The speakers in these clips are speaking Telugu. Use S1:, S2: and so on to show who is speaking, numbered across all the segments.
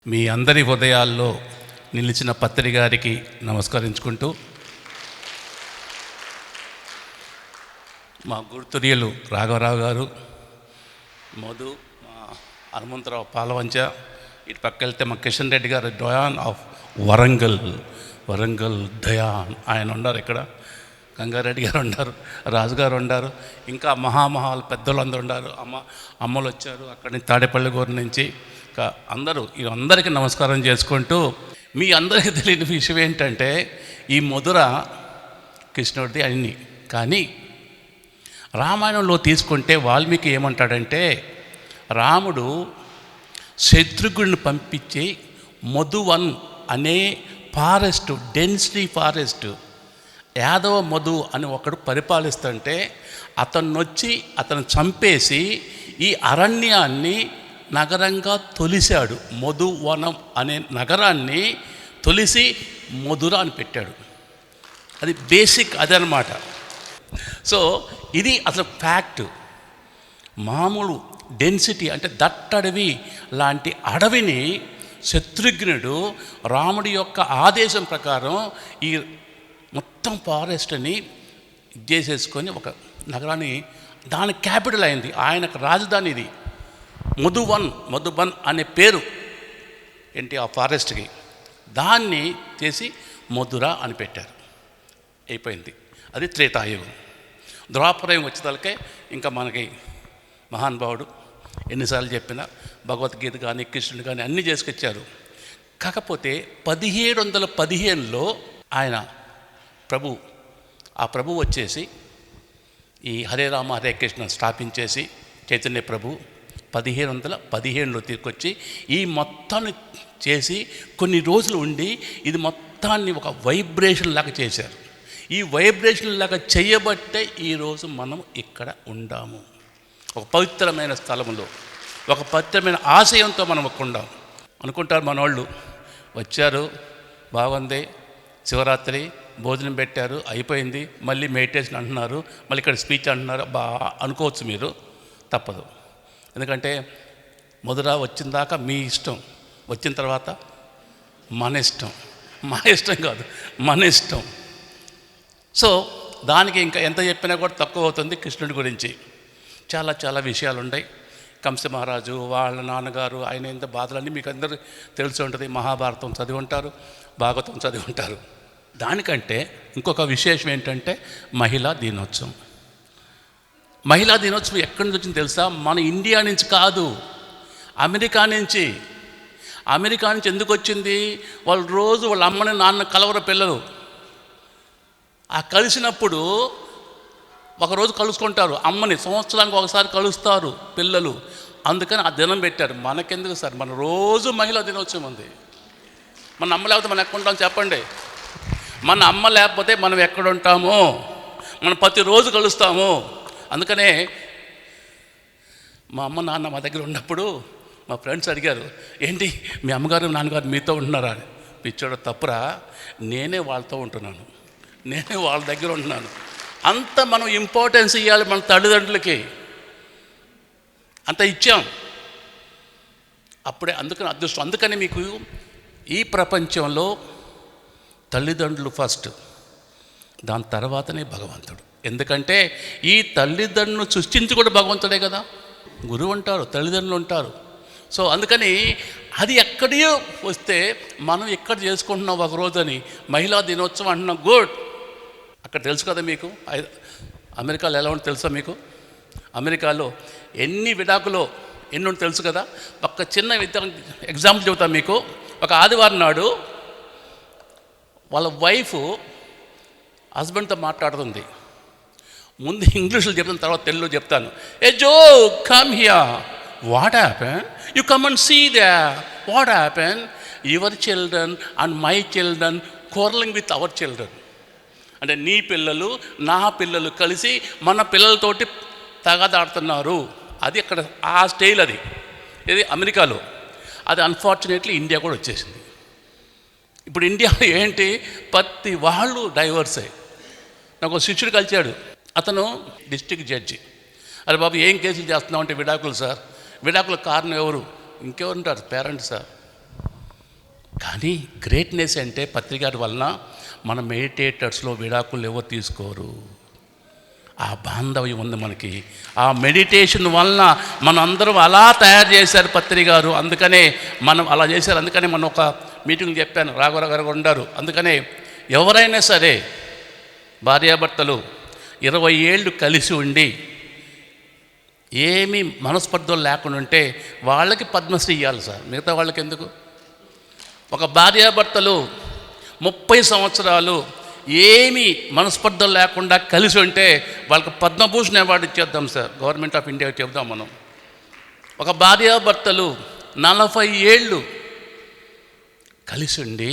S1: మీ అందరి హృదయాల్లో నిలిచిన పత్రి గారికి నమస్కరించుకుంటూ, మా గుర్తురియలు రాఘవరావు గారు, మధు, మా హనుమంతరావు పాలవంచ, ఇటు పక్క వెళ్తే మా కిషన్ రెడ్డి గారు డయాన్ ఆఫ్ వరంగల్ దయాన్ ఆయన ఉన్నారు. ఇక్కడ గంగారెడ్డి గారు ఉన్నారు, రాజుగారు ఉన్నారు, ఇంకా మహామహాలు పెద్దలందరూ ఉన్నారు. అమ్మలు వచ్చారు అక్కడి నుంచి తాడేపల్లిగూరు నుంచి. అందరూ అందరికీ నమస్కారం చేసుకుంటూ, మీ అందరికీ తెలియని విషయం ఏంటంటే ఈ మధుర కృష్ణుడిది అన్ని. కానీ రామాయణంలో తీసుకుంటే వాల్మీకి ఏమంటాడంటే, రాముడు శత్రుఘ్నుడిని పంపించి మధువన్ అనే forest, density forest, Yadava Madhu అని ఒకడు పరిపాలిస్తుంటే అతను చంపేసి ఈ అరణ్యాన్ని నగరంగా తొలిశాడు. మధువనం అనే నగరాన్ని తొలిసి మధుర అని పెట్టాడు. అది బేసిక్ అదనమాట. సో ఇది అసలు ఫ్యాక్ట్. మామూలు డెన్సిటీ అంటే దట్టడవి లాంటి అడవిని శత్రుఘ్నుడు రాముడి యొక్క ఆదేశం ప్రకారం ఈ మొత్తం ఫారెస్ట్ని చేసేసుకొని ఒక నగరాన్ని, దాని క్యాపిటల్ అయింది, ఆయనకు రాజధాని ఇది. మధుబన్ అనే పేరు ఏంటి ఆ ఫారెస్ట్కి, దాన్ని చేసి మధుర అని పెట్టారు. అయిపోయింది. అది త్రేతాయుగం. ద్వాపరయుగం వచ్చేదానికే ఇంకా మనకి మహానుభావుడు ఎన్నిసార్లు చెప్పినా భగవద్గీత కానీ కృష్ణుడు కానీ అన్నీ చేసుకొచ్చారు. కాకపోతే 1715లో ఆయన ప్రభు వచ్చేసి ఈ హరే రామ హరే కృష్ణ స్థాపించేసి చైతన్య ప్రభు 1715లో తీసుకొచ్చి ఈ మొత్తాన్ని చేసి కొన్ని రోజులు ఉండి ఇది మొత్తాన్ని ఒక వైబ్రేషన్ లాగా చేశారు. ఈ వైబ్రేషన్ లాగా చేయబట్టే ఈరోజు మనం ఇక్కడ ఉండాము. ఒక పవిత్రమైన స్థలంలో, ఒక పవిత్రమైన ఆశయంతో మనం ఉండాం. అనుకుంటారు మనోళ్ళు, వచ్చారు బాగుంది, శివరాత్రి భోజనం పెట్టారు అయిపోయింది, మళ్ళీ మెడిటేషన్ అంటున్నారు, మళ్ళీ ఇక్కడ స్పీచ్ అంటున్నారు, అనుకోవచ్చు మీరు. తప్పదు. ఎందుకంటే మధుర వచ్చిన దాకా మీ ఇష్టం, వచ్చిన తర్వాత మన ఇష్టం. మా ఇష్టం కాదు, మన ఇష్టం. సో దానికి ఇంకా ఎంత చెప్పినా కూడా తక్కువ అవుతుంది. కృష్ణుడి గురించి చాలా చాలా విషయాలు ఉన్నాయి. కంస మహారాజు వాళ్ళ నాన్నగారు, ఆయన ఎంత బాధలన్నీ మీకు అందరూ తెలిసి ఉంటుంది. మహాభారతం చదివి ఉంటారు, భాగవతం చదివి ఉంటారు. దానికంటే ఇంకొక విశేషం ఏంటంటే మహిళా దినోత్సవం. మహిళా దినోత్సవం ఎక్కడి నుంచి వచ్చింది తెలుసా? మన ఇండియా నుంచి కాదు, అమెరికా నుంచి. అమెరికా నుంచి ఎందుకు వచ్చింది? వాళ్ళు రోజు వాళ్ళ అమ్మని నాన్న కలవరు పిల్లలు. ఆ కలిసినప్పుడు ఒకరోజు కలుసుకుంటారు అమ్మని, సంవత్సరానికి ఒకసారి కలుస్తారు పిల్లలు. అందుకని ఆ దినం పెట్టారు. మనకెందుకు సార్? మన రోజు మహిళా దినోత్సవం ఉంది. మన అమ్మ లేకపోతే మనం ఎక్కడ ఉంటాం చెప్పండి? మన అమ్మ లేకపోతే మనం ఎక్కడ ఉంటామో? మనం ప్రతిరోజు కలుస్తాము. అందుకనే మా అమ్మ నాన్న మా దగ్గర ఉన్నప్పుడు మా ఫ్రెండ్స్ అడిగారు, ఏంటి మీ అమ్మగారు నాన్నగారు మీతో ఉంటున్నారా అని. పిచ్చోడు, తప్పురా, నేనే వాళ్ళతో ఉంటున్నాను, నేనే వాళ్ళ దగ్గర ఉంటున్నాను. అంత మనం ఇంపార్టెన్స్ ఇవ్వాలి మన తల్లిదండ్రులకి. అంత ఇచ్చాం అప్పుడే. అందుకని అదృష్టం. అందుకని మీకు ఈ ప్రపంచంలో తల్లిదండ్రులు ఫస్ట్, దాని తర్వాతనే భగవంతుడు. ఎందుకంటే ఈ తల్లిదండ్రులను సృష్టించి కూడా భగవంతుడే కదా. గురువు ఉంటారు, తల్లిదండ్రులు ఉంటారు. సో అందుకని అది ఎక్కడియో వస్తే మనం ఎక్కడ చేసుకుంటున్నాం ఒకరోజని మహిళా దినోత్సవం అంటున్నాం. గుడ్. అక్కడ తెలుసు కదా మీకు అమెరికాలో ఎలా ఉంటుందో తెలుసా మీకు? అమెరికాలో ఎన్ని విడాకులో ఎన్ని తెలుసు కదా. ఒక చిన్న ఎగ్జాంపుల్ చెబుతాను మీకు. ఒక ఆదివారం నాడు వాళ్ళ వైఫ్ హస్బెండ్తో మాట్లాడుతుంది. ముందు ఇంగ్లీష్లో చెప్తాను, తర్వాత తెలుగులో చెప్తాను. Hey Joe come here, what happen, you come and see there, what happen, your children and my children quarreling with our children. అంటే నీ పిల్లలు నా పిల్లలు కలిసి మన పిల్లలతోటి తగాదాడుతున్నారు. అది అక్కడ ఆ స్టైల్. అది ఇది అమెరికాలో. అది అన్ఫార్చునేట్లీ ఇండియా కూడా వచ్చేసింది. ఇప్పుడు ఇండియాలో ఏంటి, ప్రతి వాళ్ళు డైవర్సే. నాకు ఒక శిష్యుడు కలిచాడు, అతను డిస్ట్రిక్ట్ జడ్జి. అరే బాబు ఏం కేసులు చేస్తున్నావు అంటే, విడాకులు సార్. విడాకుల కారణం ఎవరు? ఇంకెవరు ఉంటారు? Parents sir. కానీ గ్రేట్నెస్ అంటే పత్రికారి వలన మన మెడిటేటర్స్లో విడాకులు ఎవరు తీసుకోరు. ఆ బాంధవ్యం ఉంది మనకి. ఆ మెడిటేషన్ వలన మనం అందరం అలా తయారు చేశారు పత్రికారు. అందుకనే మనం అలా చేశారు. అందుకనే మనం ఒక మీటింగ్ చెప్పాను, రాఘవరావు గారు ఉండారు. అందుకనే ఎవరైనా సరే భార్యాభర్తలు 20 ఏళ్ళు కలిసి ఉండి ఏమీ మనస్పర్ధలు లేకుండా ఉంటే వాళ్ళకి పద్మశ్రీ ఇవ్వాలి సార్, మిగతా వాళ్ళకి ఎందుకు? ఒక భార్యాభర్తలు 30 సంవత్సరాలు ఏమీ మనస్పర్ధలు లేకుండా కలిసి ఉంటే వాళ్ళకి పద్మభూషణ్ అవార్డు ఇచ్చేద్దాం సార్, గవర్నమెంట్ ఆఫ్ ఇండియా చెప్దాం మనం. ఒక భార్యాభర్తలు 40 ఏళ్ళు కలిసి ఉండి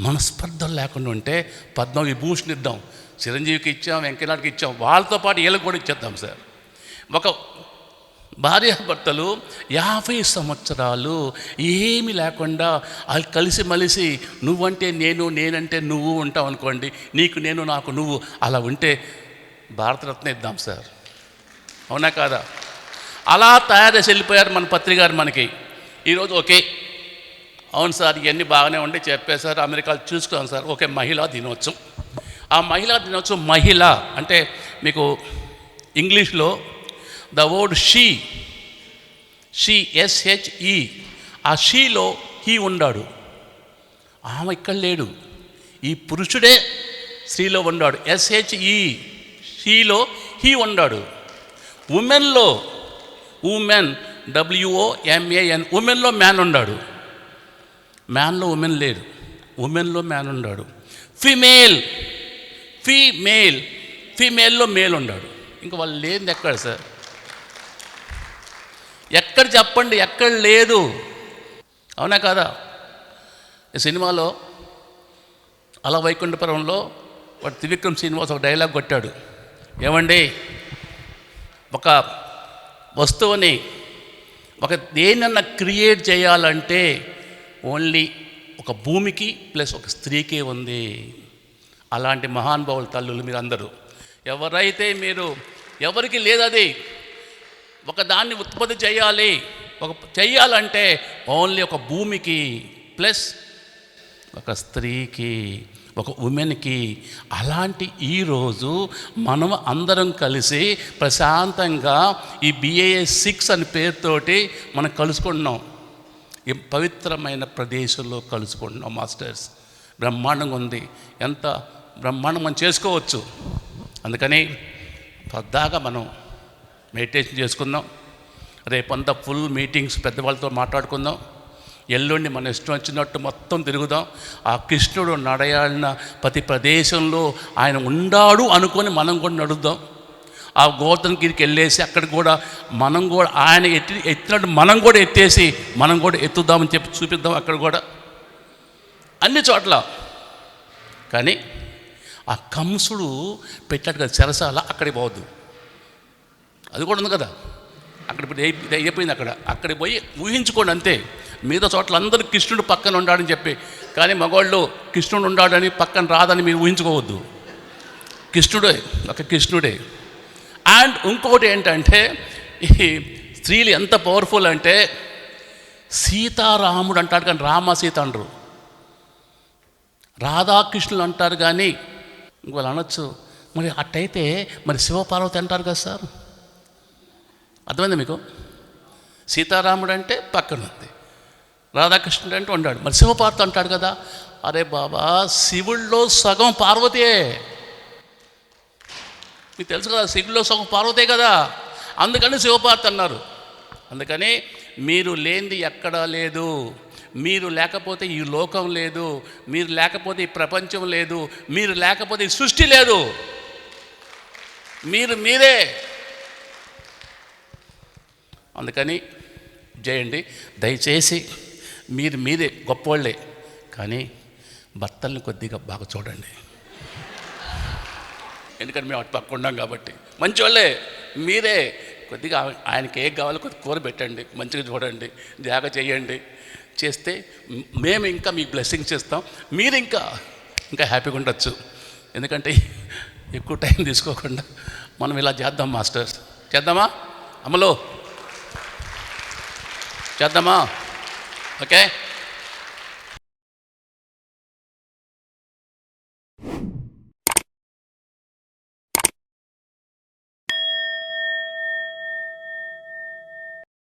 S1: మనస్పర్ధలు లేకుండా ఉంటే పద్మవిభూషణ్ ఇద్దాం. చిరంజీవికి ఇచ్చాం, వెంకయ్యనాయుడికి ఇచ్చాం, వాళ్ళతో పాటు వీళ్ళకి కూడా ఇచ్చేద్దాం సార్. ఒక భార్యాభర్తలు 50 సంవత్సరాలు ఏమీ లేకుండా వాళ్ళు కలిసి మలిసి నువ్వంటే నేను, నేనంటే నువ్వు ఉంటావు అనుకోండి, నీకు నేను, నాకు నువ్వు, అలా ఉంటే భారతరత్న ఇద్దాం సార్. అవునా కాదా? అలా తయారు చేసి వెళ్ళిపోయారు మన పత్రికారు మనకి. ఈరోజు ఓకే, అవును సార్ ఇవన్నీ బాగానే ఉండి చెప్పేశారు, అమెరికాలో చూసుకున్నాం సార్, ఓకే మహిళా దినోత్సవం. ఆ మహిళా దినోత్సవం, మహిళ అంటే మీకు ఇంగ్లీష్లో ద వర్డ్ షీ, SHE, ఆ షీలో హీ ఉన్నాడు. ఆమె ఇక్కడ లేడు, ఈ పురుషుడే స్త్రీలో ఉన్నాడు. SHE, షీలో హీ ఉన్నాడు. ఉమెన్లో ఉమెన్, WOMAN, ఉమెన్లో మ్యాన్ ఉన్నాడు. మ్యాన్లో ఉమెన్ లేడు, ఉమెన్లో మ్యాన్ ఉన్నాడు. ఫీమేల్లో మేల్ ఉన్నాడు. ఇంకా వాళ్ళు లేనిది ఎక్కడ సార్? ఎక్కడ చెప్పండి, ఎక్కడ లేదు? అవునా కాదా? ఈ సినిమాలో అలా వైకుంఠపురంలో వాడు త్రివిక్రమ్ శ్రీనివాస్ ఒక డైలాగ్ కొట్టాడు. ఏమండి, ఒక వస్తువుని ఒక దేనన్నా క్రియేట్ చేయాలంటే ఓన్లీ ఒక భూమికి ప్లస్ ఒక స్త్రీకే ఉంది. అలాంటి మహానుభావుల తల్లులు మీరు అందరూ. ఎవరైతే మీరు ఎవరికి లేదది ఒక దాన్ని ఉత్పత్తి చేయాలి, చెయ్యాలంటే ఓన్లీ ఒక భూమికి ప్లస్ ఒక స్త్రీకి, ఒక ఉమెన్కి. అలాంటి ఈరోజు మనం అందరం కలిసి ప్రశాంతంగా ఈ BAS 6 అనే పేరుతోటి మనం కలుసుకుంటున్నాం. ఈ పవిత్రమైన ప్రదేశంలో కలుసుకుంటున్నాం మాస్టర్స్. బ్రహ్మాండంగా ఉంది, ఎంత బ్రహ్మాండం మనం చేసుకోవచ్చు. అందుకని పద్దాగా మనం మెడిటేషన్ చేసుకుందాం. రేపంతా ఫుల్ మీటింగ్స్ పెద్దవాళ్ళతో మాట్లాడుకుందాం. ఎల్లుండి మన ఇష్టం వచ్చినట్టు మొత్తం తిరుగుదాం. ఆ కృష్ణుడు నడయాడిన ప్రతి ప్రదేశంలో ఆయన ఉండాడు అనుకొని మనం కూడా నడుద్దాం. ఆ గోవర్ధనగిరికి వెళ్ళేసి అక్కడ కూడా మనం కూడా ఆయన ఎత్తినట్టు మనం కూడా ఎత్తేసి మనం కూడా ఎత్తుదామని చెప్పి చూపిద్దాం అక్కడ కూడా, అన్ని చోట్ల. కానీ ఆ కంసుడు పెట్టాడు కదా చెరసాల, అక్కడికి పోవద్దు. అది కూడా ఉంది కదా అక్కడ. ఇప్పుడు అయిపోయింది అక్కడికి పోయి ఊహించుకోండి అంతే. మిగతా చోట్ల అందరూ కృష్ణుడు పక్కన ఉండాడని చెప్పి, కానీ మగవాళ్ళు కృష్ణుడు ఉండాడని పక్కన రాదని మీరు ఊహించుకోవద్దు. కృష్ణుడే, ఒక కృష్ణుడే. అండ్ ఇంకొకటి ఏంటంటే, ఈ స్త్రీలు ఎంత పవర్ఫుల్ అంటే, సీతారాముడు అంటాడు కానీ రామ సీత అనరు, రాధాకృష్ణులు అంటారు కానీ ఇంకోళ్ళు అనొచ్చు. మరి అట్టయితే మరి శివపార్వతి అంటారు కదా సార్, అర్థమైంది మీకు? సీతారాముడు అంటే పక్కన ఉంది, రాధాకృష్ణుడు అంటే ఉన్నాడు, మరి శివపార్వతి అంటాడు కదా. అరే బాబా, శివుల్లో సగం పార్వతియే, మీకు తెలుసు కదా, శివుల్లో సగం పార్వతే కదా. అందుకని శివపార్వతి అన్నారు. అందుకని మీరు లేనిది ఎక్కడా లేదు, మీరు లేకపోతే ఈ లోకం లేదు, మీరు లేకపోతే ఈ ప్రపంచం లేదు, మీరు లేకపోతే ఈ సృష్టి లేదు, మీరే. అందుకని చేయండి దయచేసి. మీరే గొప్పవాళ్ళే, కానీ భర్తల్ని కొద్దిగా బాగా చూడండి. ఎందుకంటే మేము అటు పక్క ఉన్నాం కాబట్టి. మంచివాళ్ళే మీరే, కొద్దిగా ఆయనకి ఏం కావాలో కొద్ది కూర పెట్టండి, మంచిగా చూడండి, జాగ్రత్త చేయండి. చేస్తే మేము ఇంకా మీకు బ్లెస్సింగ్స్ ఇస్తాం, మీరు ఇంకా హ్యాపీగా ఉండొచ్చు. ఎందుకంటే ఎక్కువ టైం తీసుకోకుండా మనం ఇలా చేద్దాం మాస్టర్స్. చేద్దామా అమలు? చేద్దామా? ఓకే.